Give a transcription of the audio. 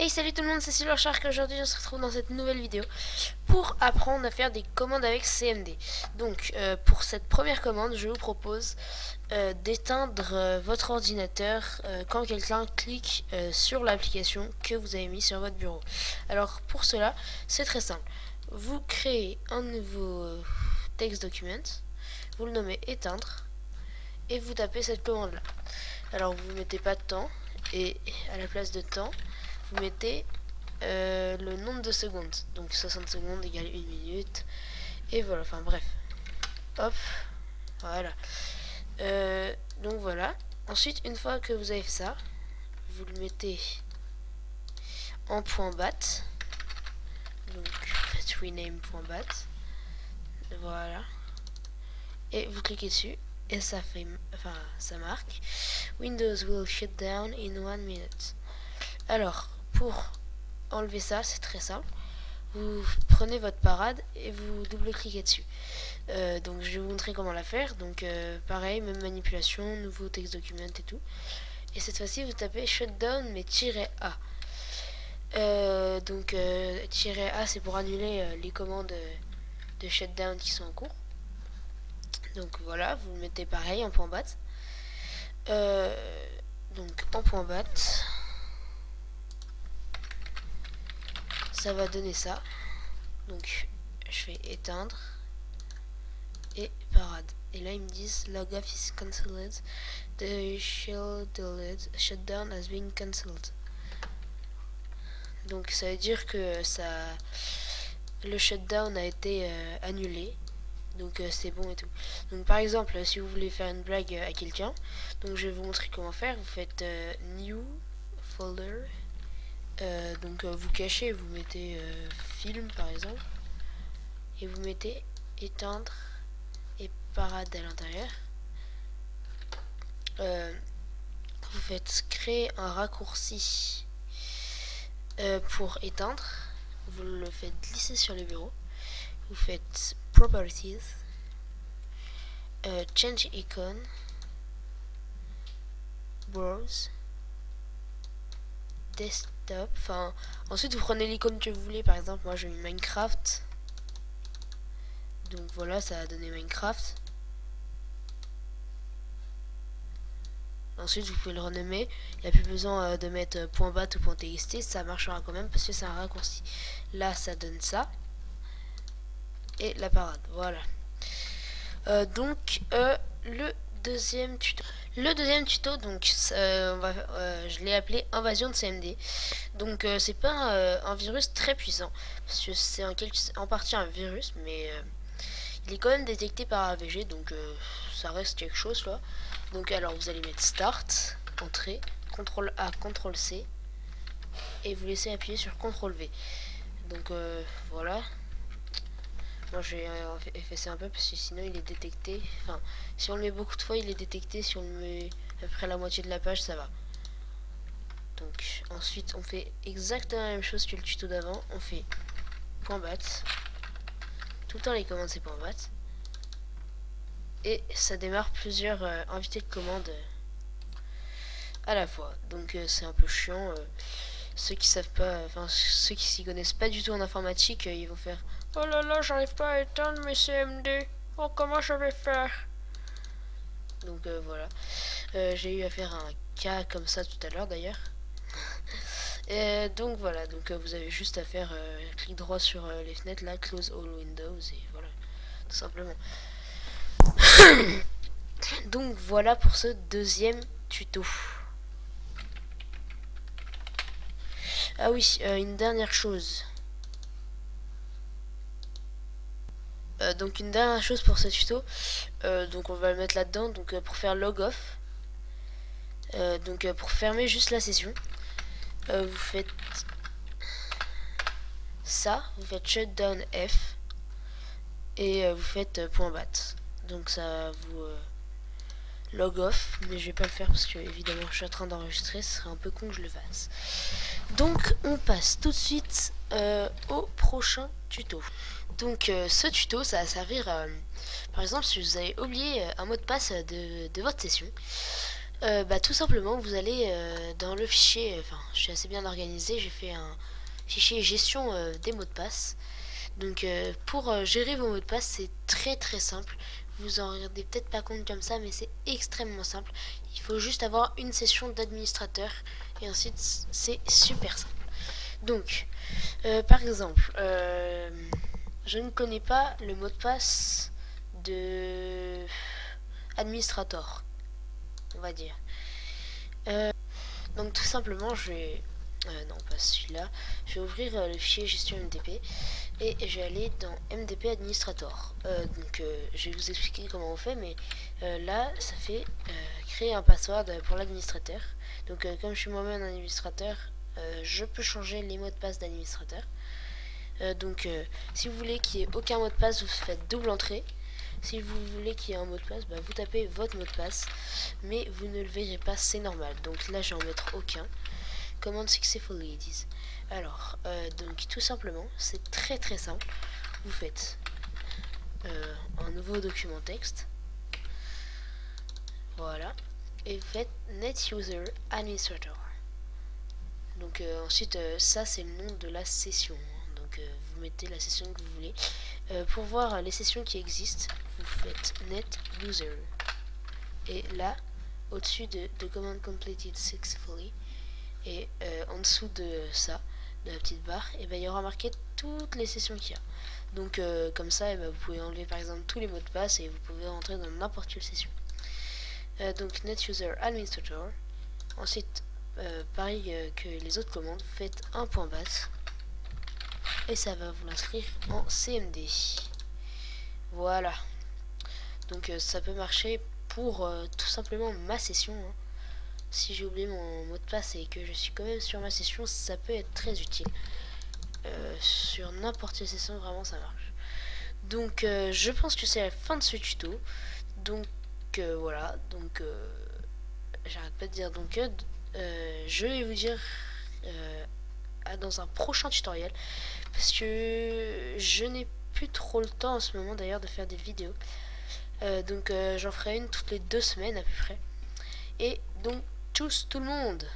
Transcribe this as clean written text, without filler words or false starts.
Hey, salut tout le monde, c'est Silver Shark. Aujourd'hui on se retrouve dans cette nouvelle vidéo pour apprendre à faire des commandes avec CMD. Donc pour cette première commande, je vous propose d'éteindre votre ordinateur quand quelqu'un clique sur l'application que vous avez mis sur votre bureau. Alors pour cela, c'est très simple. Vous créez un nouveau text document, vous le nommez éteindre et vous tapez cette commande là. Alors vous ne mettez pas de temps et à la place de temps, vous mettez le nombre de secondes. Donc 60 secondes égale 1 minute. Et voilà, enfin bref. Hop, voilà. Donc voilà. Ensuite, une fois que vous avez fait ça, vous le mettez en point .bat. Donc faites rename.bat. Voilà. Et vous cliquez dessus. Et ça fait, enfin, ça marque Windows will shut down in 1 minute. Alors, pour enlever ça, c'est très simple. Vous prenez votre parade et vous double-cliquez dessus. Donc je vais vous montrer comment la faire. Donc pareil, même manipulation, nouveau text document et tout. Et cette fois-ci, vous tapez shutdown mais -A. Donc -A, c'est pour annuler les commandes de shutdown qui sont en cours. Donc voilà, vous le mettez pareil en point .bat. Donc en point .bat, ça va donner ça. Donc je fais éteindre et parade. Et là ils me disent log off is cancelled. The shutdown has been cancelled. Donc ça veut dire que le shutdown a été annulé. Donc c'est bon et tout. Donc par exemple, si vous voulez faire une blague à quelqu'un, donc je vais vous montrer comment faire. Vous faites new folder. Donc vous cachez, vous mettez film par exemple. Et vous mettez éteindre et parade à l'intérieur. Vous faites créer un raccourci pour éteindre. Vous le faites glisser sur le bureau. Vous faites properties, change icon, browse, desktop. Enfin, ensuite vous prenez l'icône que vous voulez. Par exemple, moi j'ai mis Minecraft. Donc voilà, ça a donné Minecraft. Ensuite, vous pouvez le renommer. Il n'y a plus besoin de mettre .bat ou .txt. Ça marchera quand même parce que c'est un raccourci. Là, ça donne ça. Et la parade. Voilà. Donc, le deuxième tuto. Le deuxième tuto, donc, je l'ai appelé invasion de CMD. Donc, c'est pas un virus très puissant. Parce que c'est en partie un virus, mais il est quand même détecté par AVG. Donc, ça reste quelque chose là. Donc alors vous allez mettre Start, Entrée, CTRL A, CTRL C et vous laissez appuyer sur CTRL V. Donc voilà. Moi j'ai effacé un peu parce que sinon il est détecté. Enfin, si on le met beaucoup de fois il est détecté. Si on le met à peu près la moitié de la page ça va. Donc ensuite on fait exactement la même chose que le tuto d'avant. On fait .bat. Tout le temps les commandes c'est .bat. Et ça démarre plusieurs invités de commande à la fois. Donc c'est un peu chiant. Ceux qui savent pas, enfin ceux qui s'y connaissent pas du tout en informatique, ils vont faire oh là là, j'arrive pas à éteindre mes CMD. Oh, comment je vais faire? Donc voilà. J'ai eu à faire un cas comme ça tout à l'heure d'ailleurs. Donc voilà, donc vous avez juste à faire clic droit sur les fenêtres là, close all windows et voilà, tout simplement. Donc voilà pour ce deuxième tuto. Ah oui, une dernière chose. Donc une dernière chose pour ce tuto. Donc on va le mettre là-dedans. Donc pour faire log off. Donc pour fermer juste la session. Vous faites ça. Vous faites shutdown F. Et vous faites .bat. Donc ça vous log off, mais je vais pas le faire parce que évidemment je suis en train d'enregistrer, ce serait un peu con que je le fasse. Donc on passe tout de suite au prochain tuto. Donc ce tuto ça va servir par exemple si vous avez oublié un mot de passe de votre session. Tout simplement, vous allez dans le fichier, enfin, je suis assez bien organisé, j'ai fait un fichier gestion des mots de passe. Donc pour gérer vos mots de passe, c'est très très simple. Vous en rendez peut-être pas compte comme ça, mais c'est extrêmement simple. Il faut juste avoir une session d'administrateur et ensuite c'est super simple. Donc, par exemple, je ne connais pas le mot de passe de administrator, on va dire. Donc tout simplement, je vais... non, pas celui-là. Je vais ouvrir le fichier gestion MDP et je vais aller dans MDP Administrator. Je vais vous expliquer comment on fait, mais là, ça fait créer un password pour l'administrateur. Donc comme je suis moi-même un administrateur, je peux changer les mots de passe d'administrateur. Si vous voulez qu'il n'y ait aucun mot de passe, vous faites double entrée. Si vous voulez qu'il y ait un mot de passe, vous tapez votre mot de passe, mais vous ne le verrez pas, c'est normal. Donc là, je vais en mettre aucun. Command successfully disent. Alors, donc tout simplement, c'est très très simple. Vous faites un nouveau document texte. Voilà. Et vous faites net user administrator. Donc ensuite, ça c'est le nom de la session. Donc vous mettez la session que vous voulez. Pour voir les sessions qui existent, vous faites net user. Et là, au-dessus de command completed successfully, et en dessous de ça, de la petite barre, et il y aura marqué toutes les sessions qu'il y a. Donc comme ça, vous pouvez enlever par exemple tous les mots de passe et vous pouvez rentrer dans n'importe quelle session. Donc net user administrator. Ensuite, pareil que les autres commandes, vous faites un point basse et ça va vous l'inscrire en CMD. Voilà. Donc ça peut marcher pour tout simplement ma session. Si j'ai oublié mon mot de passe et que je suis quand même sur ma session, ça peut être très utile. Sur n'importe quelle session, vraiment ça marche. Donc je pense que c'est la fin de ce tuto. Donc voilà. Donc j'arrête pas de dire donc je vais vous dire dans un prochain tutoriel, parce que je n'ai plus trop le temps en ce moment d'ailleurs de faire des vidéos. J'en ferai une toutes les 2 semaines à peu près. Et donc tchuss tout le monde!